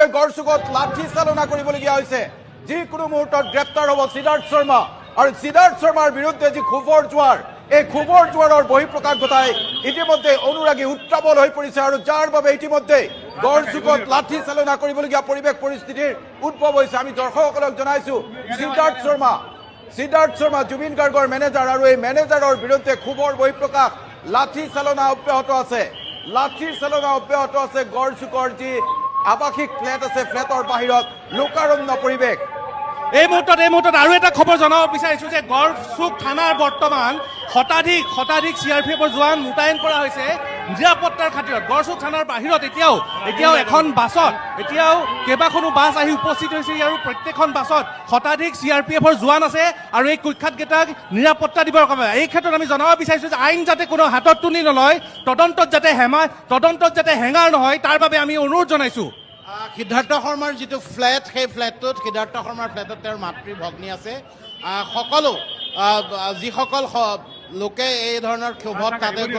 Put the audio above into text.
গড়চুকত লাঠি চালনা কৰিবলগীয়া হৈছে যিকোনো মুহূৰ্তত গ্ৰেপ্তাৰ হ'ব সিদ্ধাৰ্থ শৰ্মা আৰু সিদ্ধাৰ্থ শৰ্মাৰ বিৰুদ্ধে যি ক্ষোভৰ জোৱাৰ এই ক্ষোভৰ জোৱাৰৰ বহিঃপ্ৰকাশ ঘটাই ইতিমধ্যে অনুৰাগী উত্তাপল হৈ পৰিছে আৰু যাৰ বাবে ইতিমধ্যে গড়চুকত লাঠি চালনা কৰিবলগীয়া পৰিৱেশ পৰিস্থিতিৰ উদ্ভৱ হৈছে আমি দৰ্শকসকলক জনাইছো সিদ্ধাৰ্থ শৰ্মা জুবিন গাৰ্গৰ মেনেজাৰ আৰু এই মেনেজাৰৰ বিৰুদ্ধে ক্ষোভৰ বহিঃপ্ৰকাশ লাঠি চালনা অব্যাহত আছে গড়চুকৰ যি আবাসিক ফ্লেট আছে ফ্লেটৰ বাহিৰত লোকাৰণ্য পৰিৱেশ এই মুহূৰ্তত আৰু এটা খবৰ জনাব বিচাৰিছো যে গড়চুক থানাৰ বৰ্তমান শতাধিক CRPF জোৱান মোতায়েন কৰা হৈছে নিৰাপত্তাৰ খাতিৰত। গড়চুক থানাৰ বাহিৰত এতিয়াও এখন বাছত কেইবাখনো বাছ আহি উপস্থিত হৈছে আৰু প্ৰত্যেকখন বাছত শতাধিক CRPF জোৱান আছে আৰু এই কুখ্যাতকেইটাক নিৰাপত্তা দিবৰ বাবে এই ক্ষেত্ৰত আমি জনাব বিচাৰিছো যে আইন যাতে কোনো হাতত তুলি নলয়, তদন্তত যাতে হেঙাৰ নহয় তাৰ বাবে আমি অনুৰোধ জনাইছো। সিদ্ধাৰ্থ শৰ্মাৰ যিটো ফ্লেট সেই ফ্লেটটোত সিদ্ধাৰ্থ শৰ্মাৰ ফ্লেটত তেওঁৰ মাতৃ ভগ্নী আছে। যিসকল লোকে এই ধৰণৰ ক্ষোভত তাতে